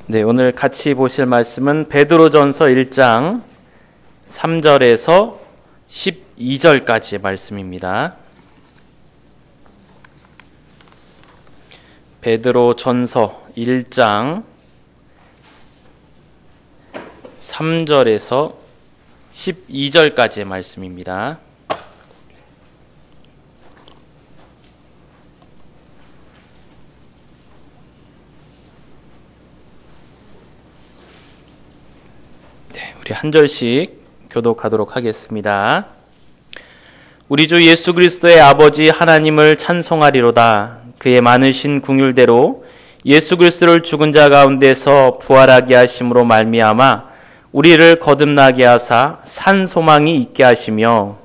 네, 오늘 같이 보실 말씀은 베드로전서 1장 3절에서 12절까지의 말씀입니다. 베드로전서 1장 3절에서 12절까지의 말씀입니다. 우리 한 절씩 교독하도록 하겠습니다. 우리 주 예수 그리스도의 아버지 하나님을 찬송하리로다. 그의 많으신 긍휼대로 예수 그리스도를 죽은 자 가운데서 부활하게 하심으로 말미암아 우리를 거듭나게 하사 산 소망이 있게 하시며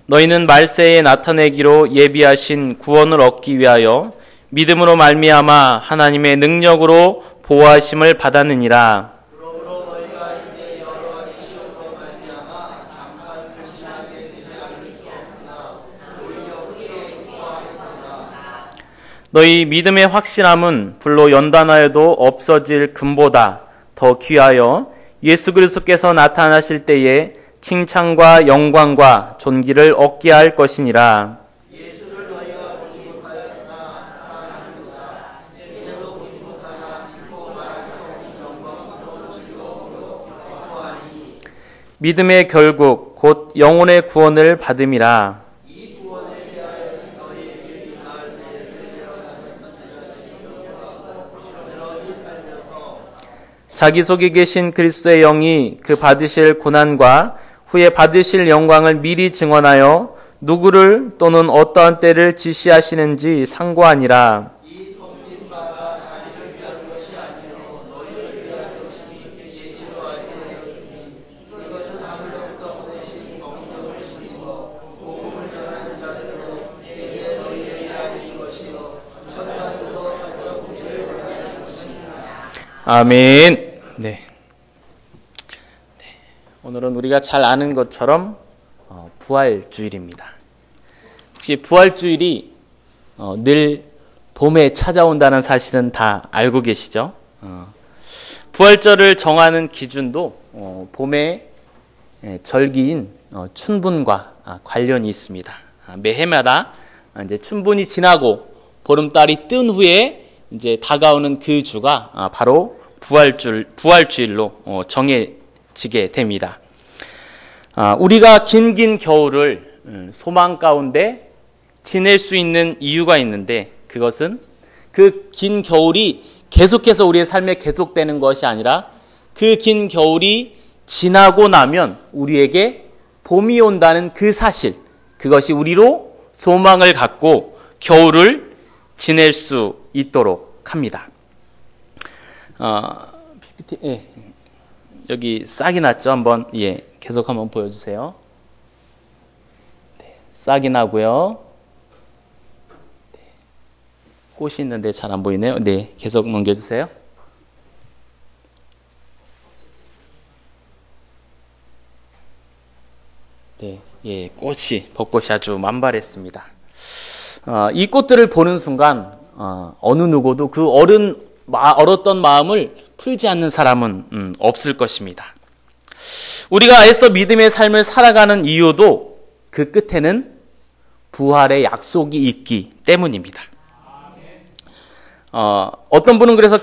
너희는 말세에 나타내기로 예비하신 구원을 얻기 위하여 믿음으로 말미암아 하나님의 능력으로 보호하심을 받았느니라. 그러므로 너희가 이제 여러 가지 시험으로 말미암아 잠깐 근심하게 되지 않을 수 없으나 오히려 크게 기뻐하리로다. 너희 믿음의 확실함은 불로 연단하여도 없어질 금보다 더 귀하여 예수 그리스도께서 나타나실 때에 칭찬과 영광과 존귀를 얻게 할 것이니라. 예수를 너희가 보지 못하였으나 사랑하는도다. 이제도 보지 못하나 믿고 말할 수 없는 영광스러운 즐거움으로 기뻐하니 믿음의 결국 곧 영혼의 구원을 받음이라. 이 구원에 대하여는 너희에게 이날 내를 내어가는 선지자들이 영원하고 부지런히 살면서 자기 속에 계신 그리스도의 영이 그 받으실 고난과 후에 받으실 영광을 미리 증언하여 누구를 또는 어떠한 때를 지시하시는지 상고하니라. 이 섬긴 바가 자기를 위한 것이 아니요 너희를 위한 것이니 계시로 알게 되었으니 이것은 하늘로부터 보내신 성령을 힘입어 복음을 전하는 자들로 이제 너희에 대한 것이요 천사들도 살펴보기를 원하는 것이니라. 아멘. 네. 오늘은 우리가 잘 아는 것처럼 부활주일입니다. 혹시 부활주일이 늘 봄에 찾아온다는 사실은 다 알고 계시죠? 부활절을 정하는 기준도 봄의 절기인 춘분과 관련이 있습니다. 매해마다 이제 춘분이 지나고 보름달이 뜬 후에 이제 다가오는 그 주가 바로 부활주일로 정해지게 됩니다. 우리가 긴 겨울을 소망 가운데 지낼 수 있는 이유가 있는데 그것은 그 긴 겨울이 계속해서 우리의 삶에 계속되는 것이 아니라 그 긴 겨울이 지나고 나면 우리에게 봄이 온다는 그 사실, 그것이 우리로 소망을 갖고 겨울을 지낼 수 있도록 합니다. PPT, 여기 싹이 났죠? 한번 계속 한번 보여주세요. 네, 싹이 나고요. 네, 꽃이 있는데 잘 안 보이네요. 네, 계속 넘겨주세요. 네, 벚꽃이 아주 만발했습니다. 이 꽃들을 보는 순간 어느 누구도 그 얼었던 마음을 풀지 않는 사람은 없을 것입니다. 우리가 애써 믿음의 삶을 살아가는 이유도 그 끝에는 부활의 약속이 있기 때문입니다. 어떤 분은 그래서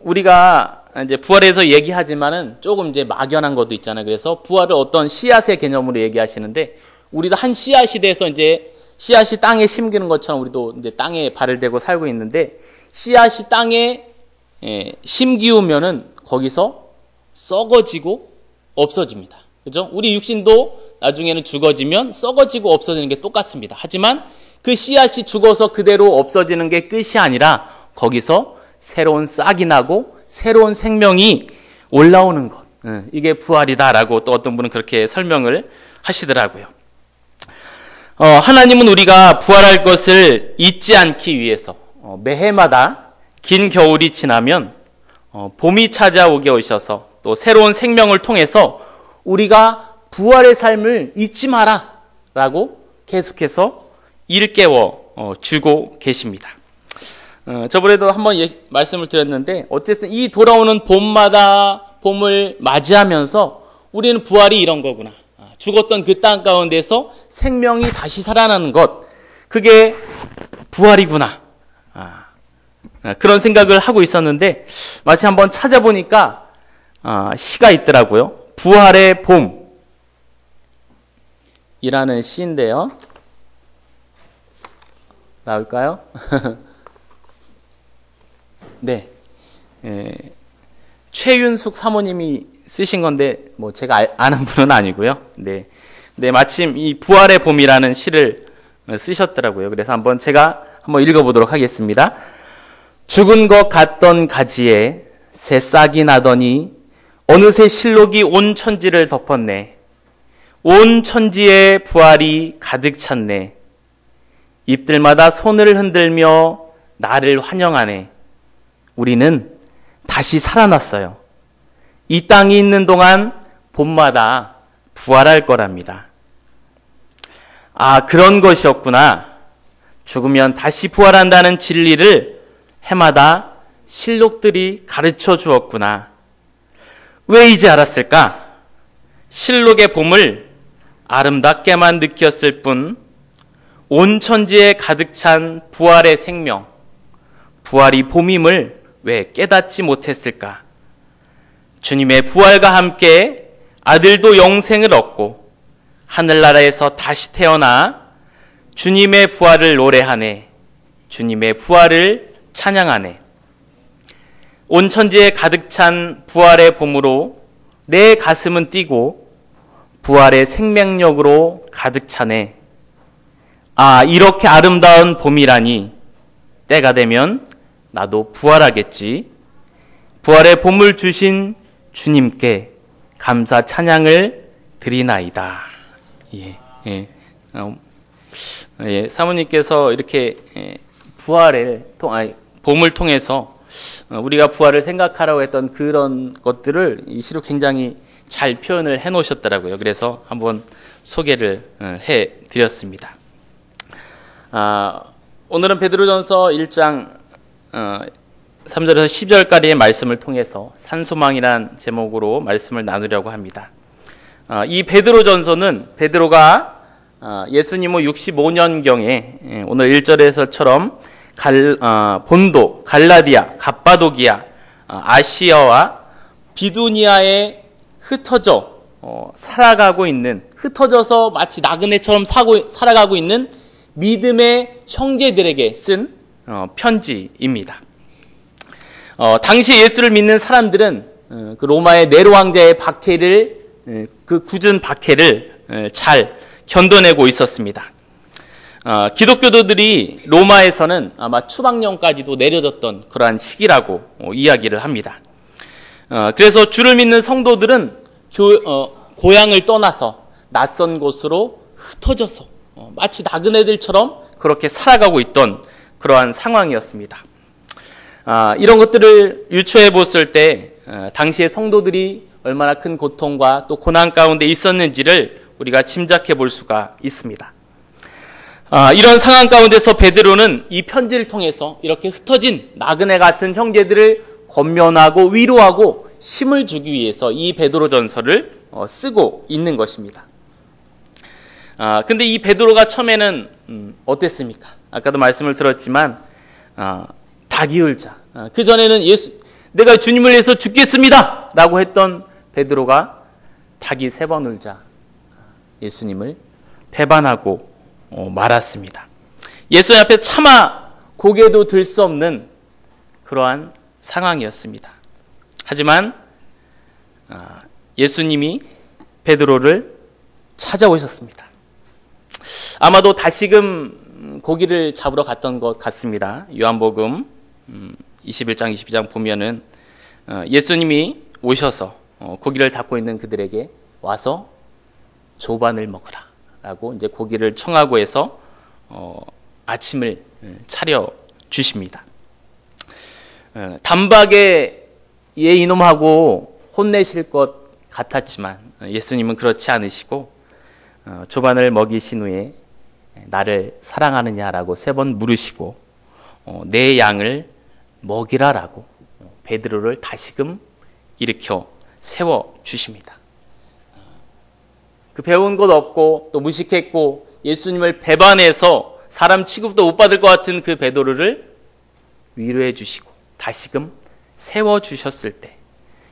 우리가 이제 부활에 대해서 얘기하지만은 조금 이제 막연한 것도 있잖아요. 그래서 부활을 어떤 씨앗의 개념으로 얘기하시는데 우리도 한 씨앗이 돼서 이제 씨앗이 땅에 심기는 것처럼 우리도 이제 땅에 발을 대고 살고 있는데 씨앗이 땅에 심기우면은 거기서 썩어지고 없어집니다. 그죠? 우리 육신도 나중에는 죽어지면 썩어지고 없어지는 게 똑같습니다. 하지만 그 씨앗이 죽어서 그대로 없어지는 게 끝이 아니라 거기서 새로운 싹이 나고 새로운 생명이 올라오는 것. 이게 부활이다라고 또 어떤 분은 그렇게 설명을 하시더라고요. 하나님은 우리가 부활할 것을 잊지 않기 위해서 매해마다 긴 겨울이 지나면 봄이 찾아오게 오셔서 또 새로운 생명을 통해서 우리가 부활의 삶을 잊지 마라. 라고 계속해서 일깨워 주고 계십니다. 저번에도 한번 말씀을 드렸는데 어쨌든 이 돌아오는 봄마다 봄을 맞이하면서 우리는 부활이 이런 거구나. 죽었던 그 땅 가운데서 생명이 다시 살아나는 것, 그게 부활이구나. 그런 생각을 하고 있었는데 마치 한번 찾아보니까 시가 있더라고요. 부활의 봄이라는 시인데요. 나올까요? 네. 최윤숙 사모님이 쓰신 건데 뭐 제가 아는 분은 아니고요. 네. 마침 이 부활의 봄이라는 시를 쓰셨더라고요. 그래서 제가 한번 읽어보도록 하겠습니다. 죽은 것 같던 가지에 새싹이 나더니 어느새 실록이 온 천지를 덮었네. 온 천지에 부활이 가득 찼네. 잎들마다 손을 흔들며 나를 환영하네. 우리는 다시 살아났어요. 이 땅이 있는 동안 봄마다 부활할 거랍니다. 그런 것이었구나. 죽으면 다시 부활한다는 진리를 해마다 실록들이 가르쳐 주었구나. 왜 이제 알았을까? 실록의 봄을 아름답게만 느꼈을 뿐 온 천지에 가득 찬 부활의 생명, 부활이 봄임을 왜 깨닫지 못했을까? 주님의 부활과 함께 아들도 영생을 얻고 하늘나라에서 다시 태어나 주님의 부활을 노래하네. 주님의 부활을 찬양하네. 온 천지에 가득 찬 부활의 봄으로 내 가슴은 뛰고 부활의 생명력으로 가득 차네. 이렇게 아름다운 봄이라니. 때가 되면 나도 부활하겠지. 부활의 봄을 주신 주님께 감사 찬양을 드리나이다. 사모님께서 이렇게 봄을 통해서 우리가 부활을 생각하라고 했던 그런 것들을 이 시로 굉장히 잘 표현을 해 놓으셨더라고요. 그래서 한번 소개를 해 드렸습니다. 오늘은 베드로전서 1장 3절에서 10절까지의 말씀을 통해서 산소망이란 제목으로 말씀을 나누려고 합니다. 이 베드로전서는 베드로가 예수님 후 65년경에 오늘 1절에서처럼 본도, 갈라디아, 갑바도기아, 아시아와 비두니아에 흩어져서 마치 나그네처럼 살아가고 있는 믿음의 형제들에게 쓴 편지입니다. 당시 예수를 믿는 사람들은 그 로마의 네로 왕자의 박해를, 그 굳은 박해를 잘 견뎌내고 있었습니다. 기독교도들이 로마에서는 아마 추방령까지도 내려졌던 그러한 시기라고 이야기를 합니다. 그래서 주를 믿는 성도들은 고향을 떠나서 낯선 곳으로 흩어져서 마치 나그네들처럼 그렇게 살아가고 있던 그러한 상황이었습니다. 이런 것들을 유추해 봤을 때 당시의 성도들이 얼마나 큰 고통과 또 고난 가운데 있었는지를 우리가 짐작해 볼 수가 있습니다. 이런 상황 가운데서 베드로는 이 편지를 통해서 이렇게 흩어진 나그네 같은 형제들을 권면하고 위로하고 힘을 주기 위해서 이 베드로전서를 쓰고 있는 것입니다. 근데 이 베드로가 처음에는 어땠습니까? 아까도 말씀을 들었지만 닭이 울자. 그 전에는 내가 주님을 위해서 죽겠습니다 라고 했던 베드로가 닭이 3번 울자 예수님을 배반하고 말았습니다. 예수님 앞에 차마 고개도 들 수 없는 그러한 상황이었습니다. 하지만 예수님이 베드로를 찾아오셨습니다. 아마도 다시금 고기를 잡으러 갔던 것 같습니다. 요한복음 21장 22장 보면은 예수님이 오셔서 고기를 잡고 있는 그들에게 와서 조반을 먹으라 라고 이제 고기를 청하고 해서 아침을 차려 주십니다. 단박에 얘 이놈하고 혼내실 것 같았지만 예수님은 그렇지 않으시고 조반을 먹이신 후에 나를 사랑하느냐라고 3번 물으시고 내 양을 먹이라라고 베드로를 다시금 일으켜 세워주십니다. 그 배운 것 없고 또 무식했고 예수님을 배반해서 사람 취급도 못 받을 것 같은 그 베드로를 위로해 주시고 다시금 세워주셨을 때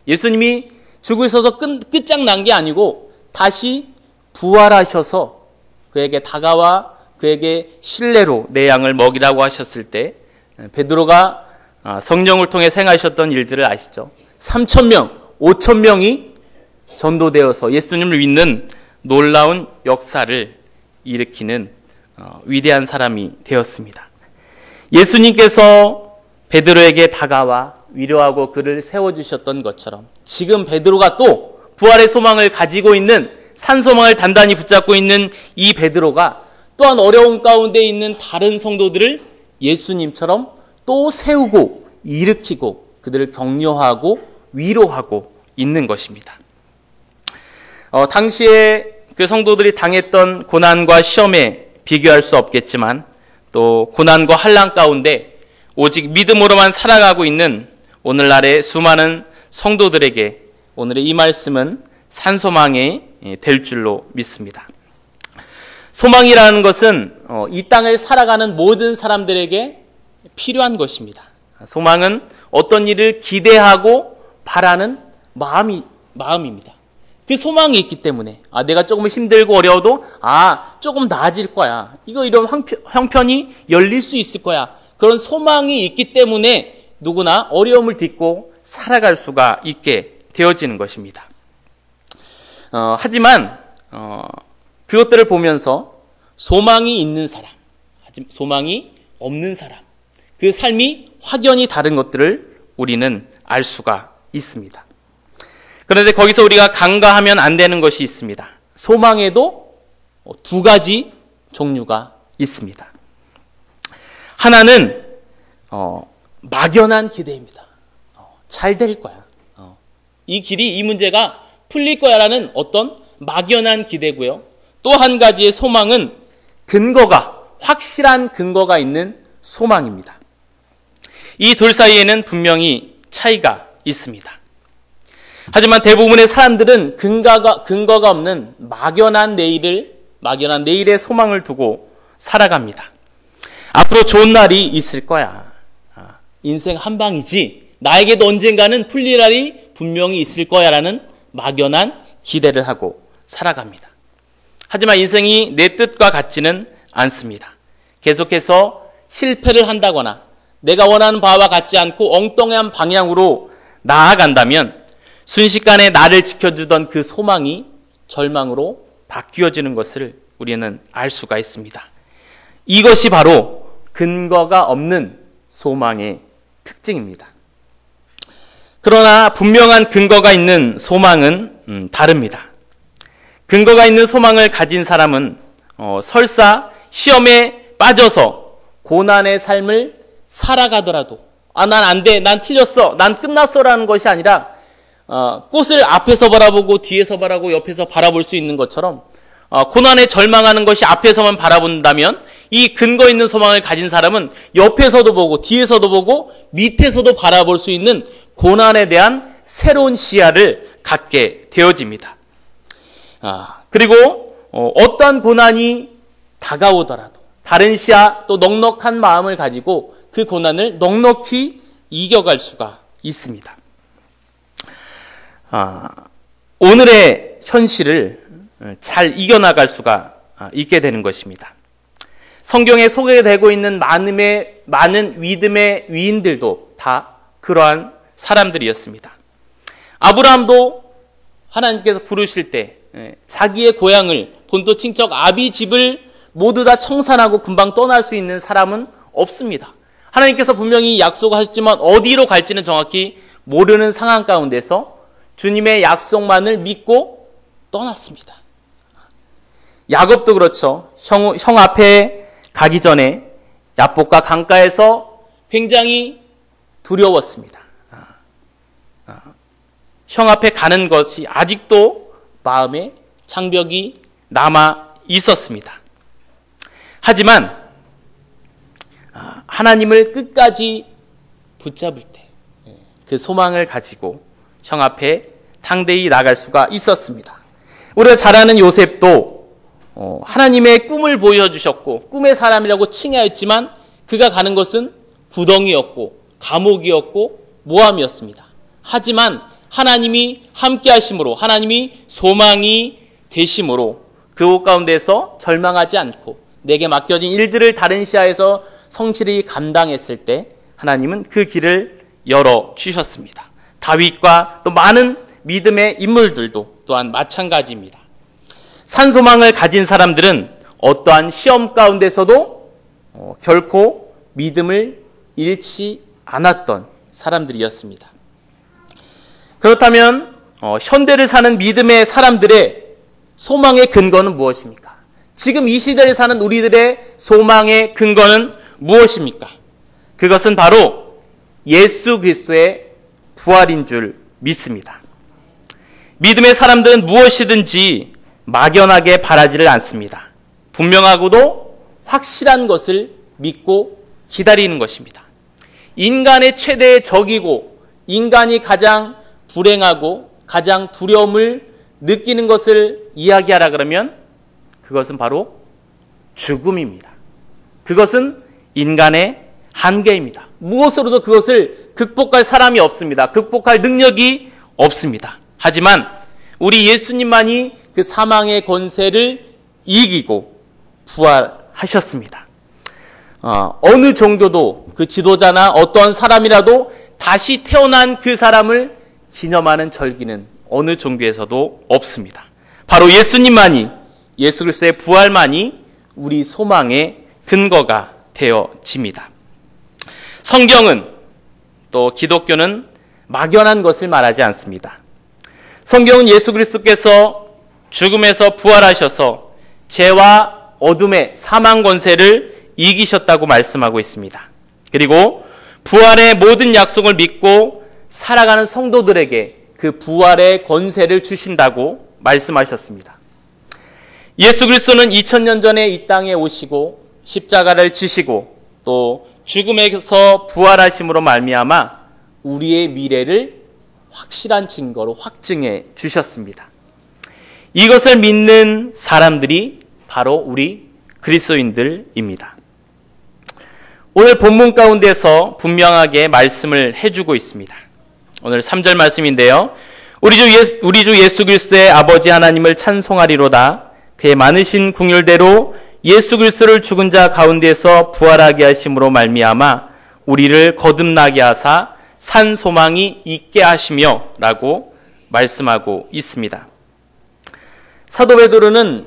예수님이 죽으셔서 끝장난 게 아니고 다시 부활하셔서 그에게 다가와 그에게 신뢰로 내 양을 먹이라고 하셨을 때 베드로가 성령을 통해 행하셨던 일들을 아시죠? 3,000명, 5,000명이 전도되어서 예수님을 믿는 놀라운 역사를 일으키는 위대한 사람이 되었습니다. 예수님께서 베드로에게 다가와 위로하고 그를 세워주셨던 것처럼 지금 베드로가 또 부활의 소망을 가지고 있는 산소망을 단단히 붙잡고 있는 이 베드로가 또한 어려운 가운데 있는 다른 성도들을 예수님처럼 또 세우고 일으키고 그들을 격려하고 위로하고 있는 것입니다. 당시에 그 성도들이 당했던 고난과 시험에 비교할 수 없겠지만 또 고난과 환난 가운데 오직 믿음으로만 살아가고 있는 오늘날의 수많은 성도들에게 오늘의 이 말씀은 산소망이 될 줄로 믿습니다. 소망이라는 것은 이 땅을 살아가는 모든 사람들에게 필요한 것입니다. 소망은 어떤 일을 기대하고 바라는 마음입니다. 그 소망이 있기 때문에 내가 조금 힘들고 어려워도 조금 나아질 거야. 이런 형편이 열릴 수 있을 거야. 그런 소망이 있기 때문에 누구나 어려움을 딛고 살아갈 수가 있게 되어지는 것입니다. 하지만 그것들을 보면서 소망이 있는 사람, 소망이 없는 사람, 그 삶이 확연히 다른 것들을 우리는 알 수가 있습니다. 그런데 거기서 우리가 간과하면 안 되는 것이 있습니다. 소망에도 2가지 종류가 있습니다. 하나는 막연한 기대입니다. 잘 될 거야. 이 문제가 풀릴 거야라는 어떤 막연한 기대고요. 또 한 가지의 소망은 확실한 근거가 있는 소망입니다. 이 둘 사이에는 분명히 차이가 있습니다. 하지만 대부분의 사람들은 근거가 없는 막연한 내일의 소망을 두고 살아갑니다. 앞으로 좋은 날이 있을 거야. 인생 한 방이지. 나에게도 언젠가는 풀릴 날이 분명히 있을 거야라는 막연한 기대를 하고 살아갑니다. 하지만 인생이 내 뜻과 같지는 않습니다. 계속해서 실패를 한다거나 내가 원하는 바와 같지 않고 엉뚱한 방향으로 나아간다면 순식간에 나를 지켜주던 그 소망이 절망으로 바뀌어지는 것을 우리는 알 수가 있습니다. 이것이 바로 근거가 없는 소망의 특징입니다. 그러나 분명한 근거가 있는 소망은 다릅니다. 근거가 있는 소망을 가진 사람은 설사 시험에 빠져서 고난의 삶을 살아가더라도 난 안 돼, 난 틀렸어, 난 끝났어라는 것이 아니라 꽃을 앞에서 바라보고 뒤에서 바라보고 옆에서 바라볼 수 있는 것처럼 고난에 절망하는 것이 앞에서만 바라본다면 이 근거 있는 소망을 가진 사람은 옆에서도 보고 뒤에서도 보고 밑에서도 바라볼 수 있는 고난에 대한 새로운 시야를 갖게 되어집니다. 그리고 어떠한 고난이 다가오더라도 다른 시야 또 넉넉한 마음을 가지고 그 고난을 넉넉히 이겨갈 수가 있습니다. 오늘의 현실을 잘 이겨나갈 수가 있게 되는 것입니다. 성경에 소개되고 있는 많은 믿음의 위인들도 다 그러한 사람들이었습니다. 아브라함도 하나님께서 부르실 때 자기의 고향을 본토 친척 아비 집을 모두 다 청산하고 금방 떠날 수 있는 사람은 없습니다. 하나님께서 분명히 약속하셨지만 어디로 갈지는 정확히 모르는 상황 가운데서 주님의 약속만을 믿고 떠났습니다. 야곱도 그렇죠. 형 앞에 가기 전에 야복과 강가에서 굉장히 두려웠습니다. 형 앞에 가는 것이 아직도 마음에 장벽이 남아 있었습니다. 하지만 하나님을 끝까지 붙잡을 때 그 소망을 가지고 형 앞에 당대히 나갈 수가 있었습니다. 우리가 잘 아는 요셉도 하나님의 꿈을 보여주셨고 꿈의 사람이라고 칭하였지만 그가 가는 것은 구덩이였고 감옥이었고 모함이었습니다. 하지만 하나님이 함께 하심으로, 하나님이 소망이 되심으로 그 가운데서 절망하지 않고 내게 맡겨진 일들을 다른 시야에서 성실히 감당했을 때 하나님은 그 길을 열어주셨습니다. 다윗과 또 많은 믿음의 인물들도 또한 마찬가지입니다. 산소망을 가진 사람들은 어떠한 시험 가운데서도 결코 믿음을 잃지 않았던 사람들이었습니다. 그렇다면 현대를 사는 믿음의 사람들의 소망의 근거는 무엇입니까? 지금 이 시대를 사는 우리들의 소망의 근거는 무엇입니까? 그것은 바로 예수 그리스도의 부활인 줄 믿습니다. 믿음의 사람들은 무엇이든지 막연하게 바라지를 않습니다. 분명하고도 확실한 것을 믿고 기다리는 것입니다. 인간의 최대의 적이고 인간이 가장 불행하고 가장 두려움을 느끼는 것을 이야기하라 그러면 그것은 바로 죽음입니다. 그것은 인간의 한계입니다. 무엇으로도 그것을 극복할 사람이 없습니다. 극복할 능력이 없습니다. 하지만 우리 예수님만이 그 사망의 권세를 이기고 부활하셨습니다. 어느 종교도 그 지도자나 어떠한 사람이라도 다시 태어난 그 사람을 기념하는 절기는 어느 종교에서도 없습니다. 바로 예수님만이, 예수 그리스도의 부활만이 우리 소망의 근거가 되어집니다. 성경은 또 기독교는 막연한 것을 말하지 않습니다. 성경은 예수 그리스도께서 죽음에서 부활하셔서 죄와 어둠의 사망 권세를 이기셨다고 말씀하고 있습니다. 그리고 부활의 모든 약속을 믿고 살아가는 성도들에게 그 부활의 권세를 주신다고 말씀하셨습니다. 예수 그리스도는 2000년 전에 이 땅에 오시고 십자가를 지시고 또 죽음에서 부활하심으로 말미암아 우리의 미래를 확실한 증거로 확증해 주셨습니다. 이것을 믿는 사람들이 바로 우리 그리스도인들입니다. 오늘 본문 가운데서 분명하게 말씀을 해주고 있습니다. 오늘 3절 말씀인데요. 우리 주 예수 그리스도의 아버지 하나님을 찬송하리로다. 그의 많으신 긍휼대로 예수 그리스도를 죽은 자 가운데서 부활하게 하심으로 말미암아 우리를 거듭나게 하사 산 소망이 있게 하시며 라고 말씀하고 있습니다. 사도 베드로는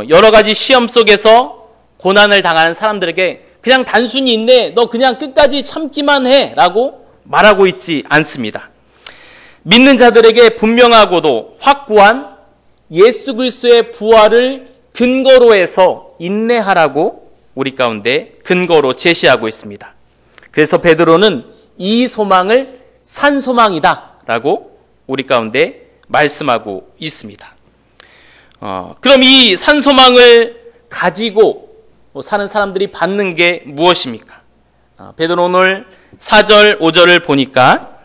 여러 가지 시험 속에서 고난을 당하는 사람들에게 그냥 단순히 있네, 너 그냥 끝까지 참기만 해 라고 말하고 있지 않습니다. 믿는 자들에게 분명하고도 확고한 예수 그리스도의 부활을 근거로 해서 인내하라고 우리 가운데 근거로 제시하고 있습니다. 그래서 베드로는 이 소망을 산 소망이다 라고 우리 가운데 말씀하고 있습니다. 그럼 이 산 소망을 가지고 사는 사람들이 받는 게 무엇입니까? 베드로 오늘 4절 5절을 보니까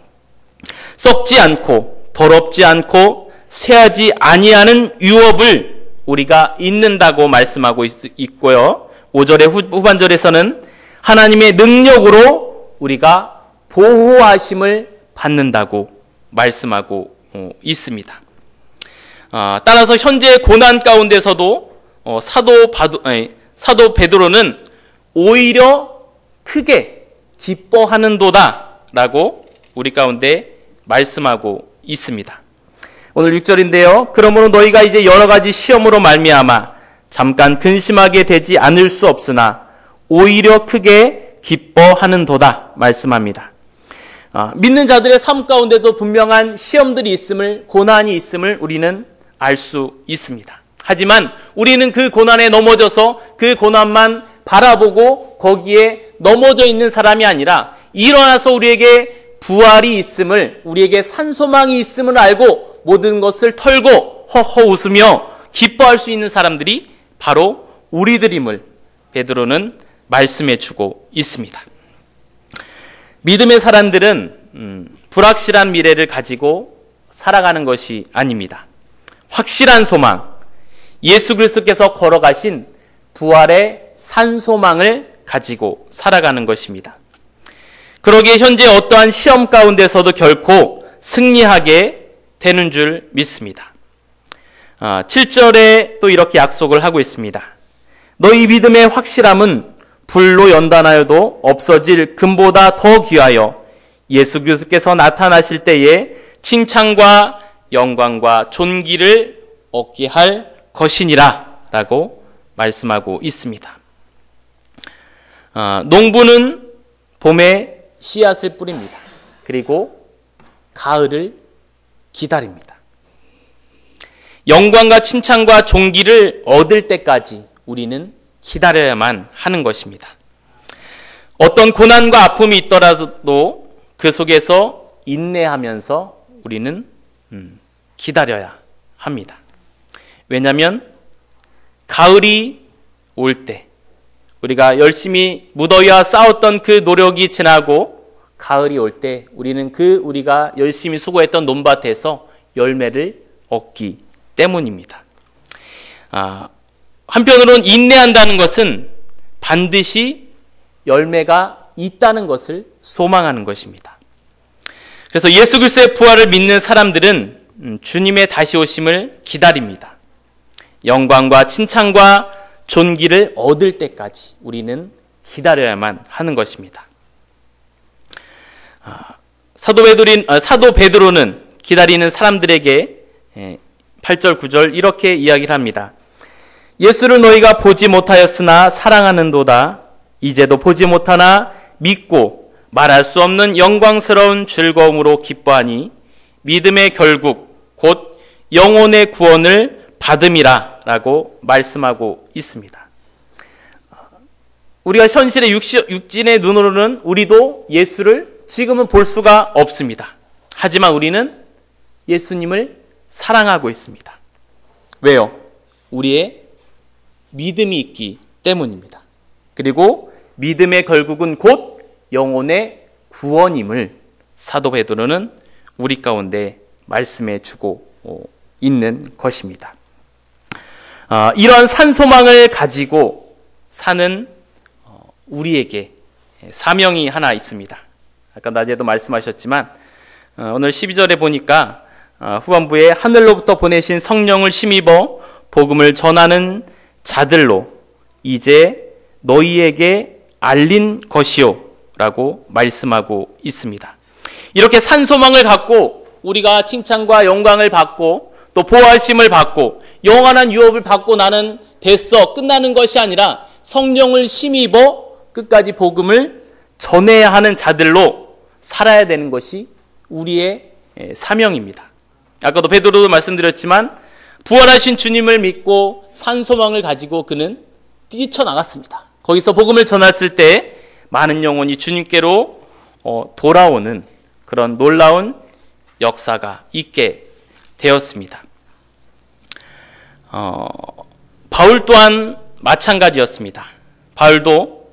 썩지 않고 더럽지 않고 쇠하지 아니하는 유업을 우리가 잊는다고 말씀하고 있고요. 5절의 후반절에서는 하나님의 능력으로 우리가 보호하심을 받는다고 말씀하고 있습니다. 따라서 현재 고난 가운데서도 사도 베드로는 오히려 크게 기뻐하는도다 라고 우리 가운데 말씀하고 있습니다. 오늘 6절인데요. 그러므로 너희가 이제 여러 가지 시험으로 말미암아 잠깐 근심하게 되지 않을 수 없으나 오히려 크게 기뻐하는도다 말씀합니다. 믿는 자들의 삶 가운데도 분명한 시험들이 있음을, 고난이 있음을 우리는 알 수 있습니다. 하지만 우리는 그 고난에 넘어져서 그 고난만 바라보고 거기에 넘어져 있는 사람이 아니라 일어나서 우리에게 부활이 있음을, 우리에게 산소망이 있음을 알고 모든 것을 털고 허허 웃으며 기뻐할 수 있는 사람들이 바로 우리들임을 베드로는 말씀해 주고 있습니다. 믿음의 사람들은 불확실한 미래를 가지고 살아가는 것이 아닙니다. 확실한 소망, 예수 그리스도께서 걸어가신 부활의 산소망을 가지고 살아가는 것입니다. 그러기에 현재 어떠한 시험 가운데서도 결코 승리하게 되는 줄 믿습니다. 7절에 또 이렇게 약속을 하고 있습니다. 너희 믿음의 확실함은 불로 연단하여도 없어질 금보다 더 귀하여 예수 그리스도께서 나타나실 때에 칭찬과 영광과 존귀를 얻게 할 것이니라 라고 말씀하고 있습니다. 농부는 봄에 씨앗을 뿌립니다. 그리고 가을을 기다립니다. 영광과 칭찬과 존귀를 얻을 때까지 우리는 기다려야만 하는 것입니다. 어떤 고난과 아픔이 있더라도 그 속에서 인내하면서 우리는 기다려야 합니다. 왜냐하면 가을이 올 때 우리가 열심히 무더위와 싸웠던 그 노력이 지나고 가을이 올 때 우리는 우리가 열심히 수고했던 논밭에서 열매를 얻기 때문입니다. 한편으로는 인내한다는 것은 반드시 열매가 있다는 것을 소망하는 것입니다. 그래서 예수 그리스도의 부활을 믿는 사람들은 주님의 다시 오심을 기다립니다. 영광과 칭찬과 존귀를 얻을 때까지 우리는 기다려야만 하는 것입니다. 사도 베드로는 기다리는 사람들에게 8절 9절 이렇게 이야기를 합니다. 예수를 너희가 보지 못하였으나 사랑하는도다. 이제도 보지 못하나 믿고 말할 수 없는 영광스러운 즐거움으로 기뻐하니 믿음의 결국 곧 영혼의 구원을 받음이라 라고 말씀하고 있습니다. 우리가 현실의 육신의 눈으로는 우리도 예수를 지금은 볼 수가 없습니다. 하지만 우리는 예수님을 사랑하고 있습니다. 왜요? 우리의 믿음이 있기 때문입니다. 그리고 믿음의 결국은 곧 영혼의 구원임을 사도 베드로는 우리 가운데 말씀해 주고 있는 것입니다. 이런 산소망을 가지고 사는 우리에게 사명이 하나 있습니다. 아까 낮에도 말씀하셨지만 오늘 12절에 보니까 후반부에 하늘로부터 보내신 성령을 힘입어 복음을 전하는 자들로 이제 너희에게 알린 것이요 라고 말씀하고 있습니다. 이렇게 산소망을 갖고 우리가 칭찬과 영광을 받고 또 보호하심을 받고 영원한 유업을 받고 나는 됐어 끝나는 것이 아니라 성령을 힘입어 끝까지 복음을 전해야 하는 자들로 살아야 되는 것이 우리의 사명입니다. 아까도 베드로도 말씀드렸지만 부활하신 주님을 믿고 산소망을 가지고 그는 뛰쳐나갔습니다. 거기서 복음을 전했을 때 많은 영혼이 주님께로 돌아오는 그런 놀라운 역사가 있게 되었습니다. 바울 또한 마찬가지였습니다. 바울도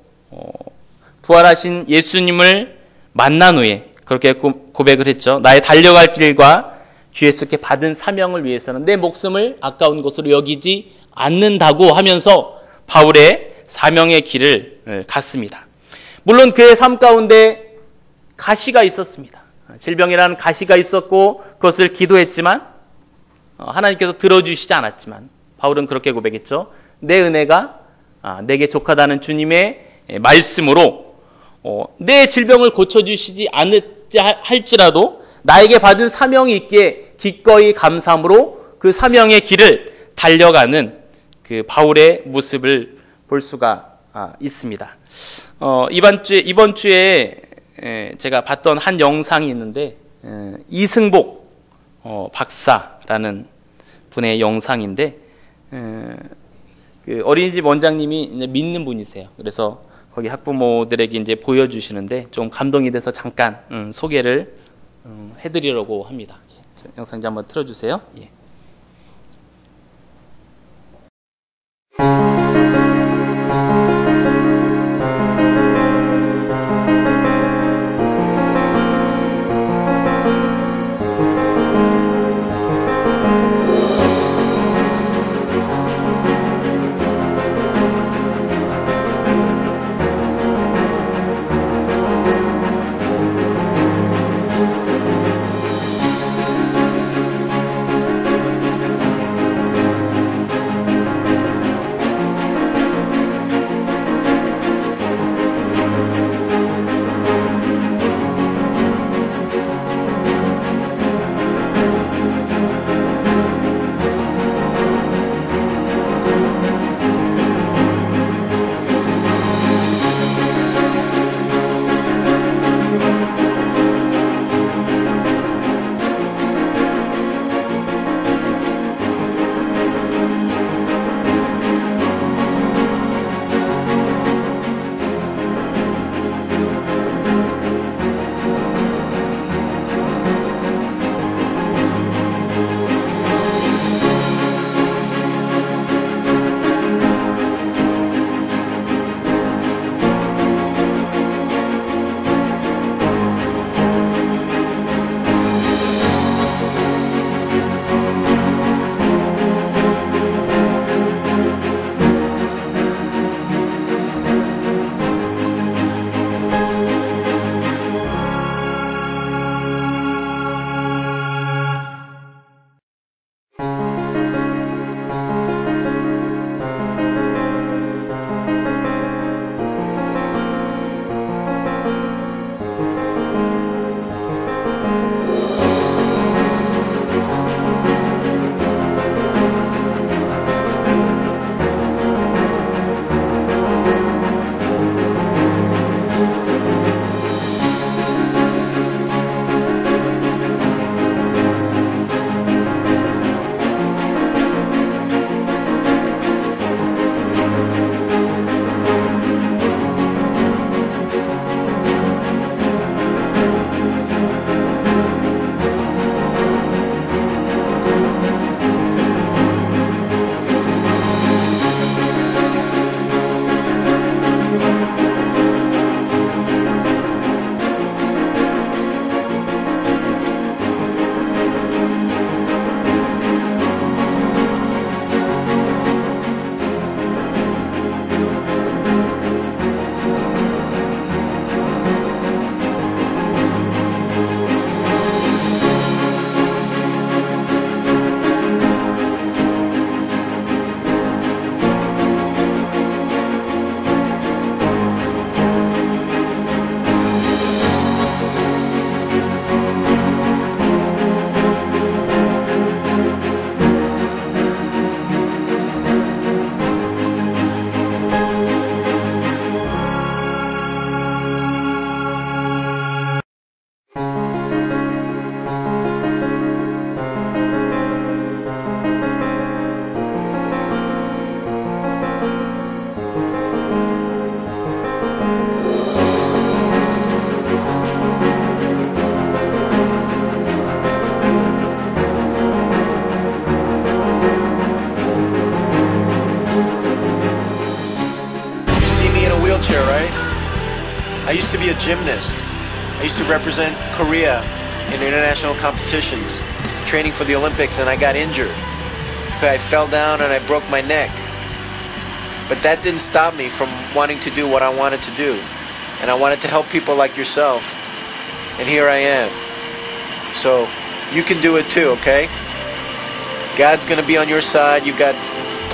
부활하신 예수님을 만난 후에 그렇게 고백을 했죠. 나의 달려갈 길과 주 예수께 받은 사명을 위해서는 내 목숨을 아까운 것으로 여기지 않는다고 하면서 바울의 사명의 길을 갔습니다. 물론 그의 삶 가운데 가시가 있었습니다. 질병이라는 가시가 있었고 그것을 기도했지만 하나님께서 들어주시지 않았지만 바울은 그렇게 고백했죠. 내 은혜가 내게 족하다는 주님의 말씀으로 내 질병을 고쳐주시지 않을지 할지라도 나에게 받은 사명이 있기에 기꺼이 감사함으로 그 사명의 길을 달려가는 그 바울의 모습을 볼 수가 있습니다. 이번 주에 제가 봤던 한 영상이 있는데 이승복 박사라는 분의 영상인데 그 어린이집 원장님이 이제 믿는 분이세요. 그래서 거기 학부모들에게 이제 보여주시는데 좀 감동이 돼서 잠깐 소개를 해드리려고 합니다. 영상 좀 한번 틀어주세요. 예. I used to be a gymnast. I used to represent Korea in international competitions, training for the Olympics, and I got injured. I fell down and I broke my neck. But that didn't stop me from wanting to do what I wanted to do. And I wanted to help people like yourself. And here I am. So you can do it too, okay? God's going to be on your side. You've got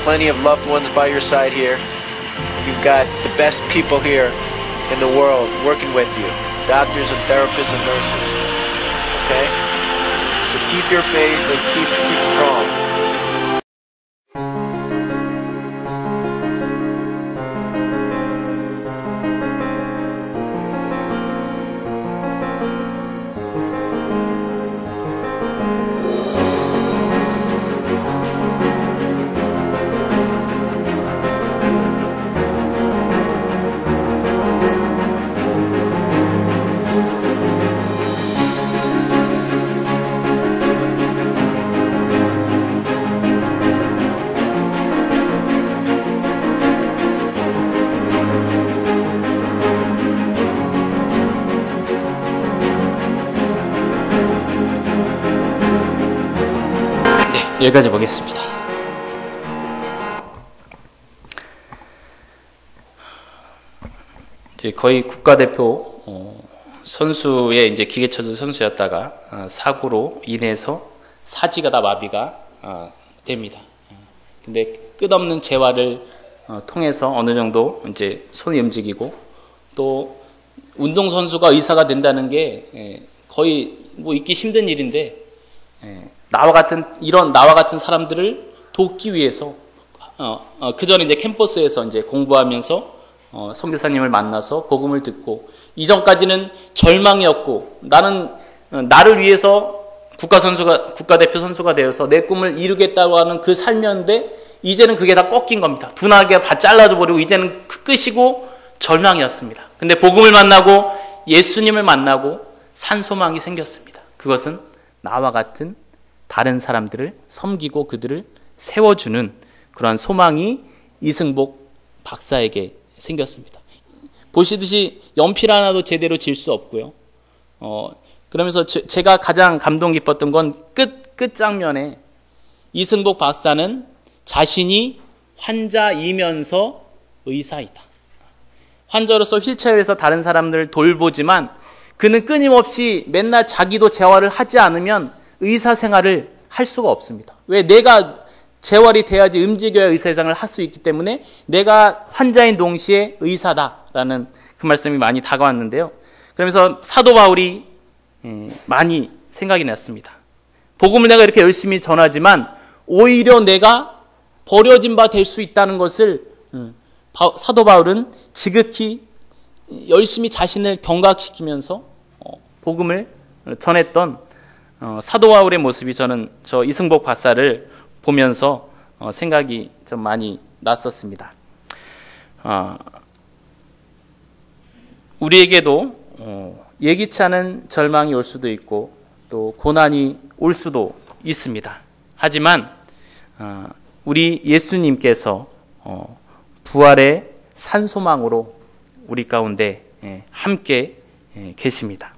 plenty of loved ones by your side here. You've got the best people here in the world working with you. Doctors and therapists and nurses. Okay? So keep your faith and keep strong. 여기까지 보겠습니다. 이제 거의 국가대표 선수의 이제 기계체조 선수였다가 사고로 인해서 사지가 다 마비가 됩니다. 근데 끝없는 재활을 통해서 어느 정도 이제 손이 움직이고, 또 운동 선수가 의사가 된다는 게 거의 뭐 있기 힘든 일인데, 나와 같은 사람들을 돕기 위해서 그 전에 이제 캠퍼스에서 이제 공부하면서 선교사님을 만나서 복음을 듣고, 이전까지는 절망이었고, 나를 위해서 국가대표 선수가 되어서 내 꿈을 이루겠다고 하는 그 삶이었는데, 이제는 그게 다 꺾인 겁니다. 둔하게 다 잘라져 버리고 이제는 끝이고 절망이었습니다. 근데 복음을 만나고 예수님을 만나고 산 소망이 생겼습니다. 그것은 나와 같은 다른 사람들을 섬기고 그들을 세워주는 그러한 소망이 이승복 박사에게 생겼습니다. 보시듯이 연필 하나도 제대로 질 수 없고요. 그러면서 제가 가장 감동 깊었던 건 끝장면에 이승복 박사는 자신이 환자이면서 의사이다. 환자로서 휠체어에서 다른 사람들을 돌보지만 그는 끊임없이 맨날 자기도 재활을 하지 않으면 의사 생활을 할 수가 없습니다. 왜? 내가 재활이 돼야지 움직여야 의사 생활을 할 수 있기 때문에 내가 환자인 동시에 의사다라는 그 말씀이 많이 다가왔는데요. 그러면서 사도 바울이 많이 생각이 났습니다. 복음을 내가 이렇게 열심히 전하지만 오히려 내가 버려진 바 될 수 있다는 것을 사도 바울은 지극히 열심히 자신을 경각시키면서 복음을 전했던 사도 바울의 모습이 저는 저 이승복 박사를 보면서 생각이 좀 많이 났었습니다. 우리에게도 예기치 않은 절망이 올 수도 있고 또 고난이 올 수도 있습니다. 하지만 우리 예수님께서 부활의 산소망으로 우리 가운데 함께 계십니다.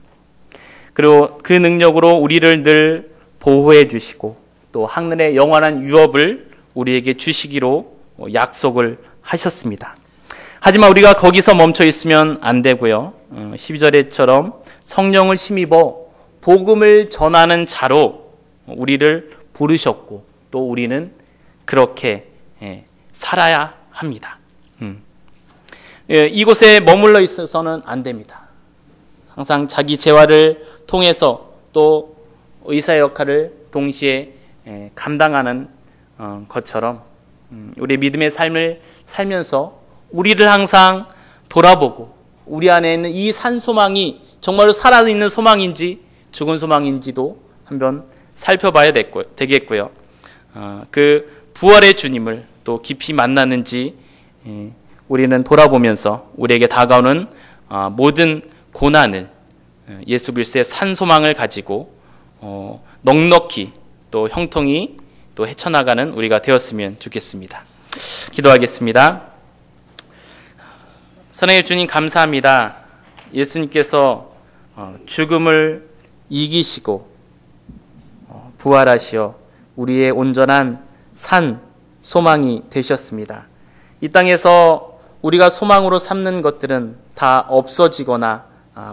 그리고 그 능력으로 우리를 늘 보호해 주시고 또 하늘의 영원한 유업을 우리에게 주시기로 약속을 하셨습니다. 하지만 우리가 거기서 멈춰 있으면 안 되고요. 12절에처럼 성령을 힘입어 복음을 전하는 자로 우리를 부르셨고 또 우리는 그렇게 살아야 합니다. 이곳에 머물러 있어서는 안 됩니다. 항상 자기 재활을 통해서 또 의사의 역할을 동시에 감당하는 것처럼 우리 믿음의 삶을 살면서 우리를 항상 돌아보고 우리 안에 있는 이 산소망이 정말로 살아있는 소망인지 죽은 소망인지도 한번 살펴봐야 되겠고요. 그 부활의 주님을 또 깊이 만나는지 우리는 돌아보면서 우리에게 다가오는 모든 고난을 예수 그리스도의 산소망을 가지고 넉넉히 또 형통히 또 헤쳐나가는 우리가 되었으면 좋겠습니다. 기도하겠습니다. 선하의 주님 감사합니다. 예수님께서 죽음을 이기시고 부활하시어 우리의 온전한 산 소망이 되셨습니다. 이 땅에서 우리가 소망으로 삼는 것들은 다 없어지거나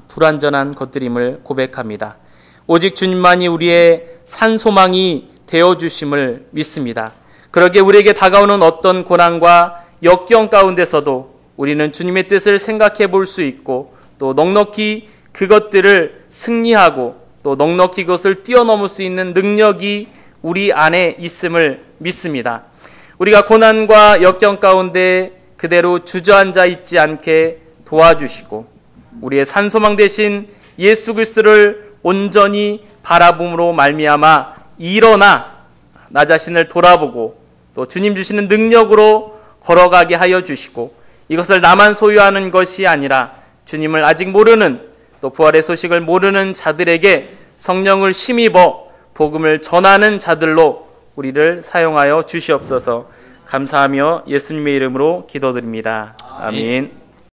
불완전한 것들임을 고백합니다. 오직 주님만이 우리의 산 소망이 되어주심을 믿습니다. 그러기에 우리에게 다가오는 어떤 고난과 역경 가운데서도 우리는 주님의 뜻을 생각해 볼 수 있고 또 넉넉히 그것들을 승리하고 또 넉넉히 그것을 뛰어넘을 수 있는 능력이 우리 안에 있음을 믿습니다. 우리가 고난과 역경 가운데 그대로 주저앉아 있지 않게 도와주시고 우리의 산소망 되신 예수 그리스도를 온전히 바라봄으로 말미암아 일어나 나 자신을 돌아보고 또 주님 주시는 능력으로 걸어가게 하여 주시고 이것을 나만 소유하는 것이 아니라 주님을 아직 모르는 또 부활의 소식을 모르는 자들에게 성령을 힘입어 복음을 전하는 자들로 우리를 사용하여 주시옵소서. 감사하며 예수님의 이름으로 기도드립니다. 아멘.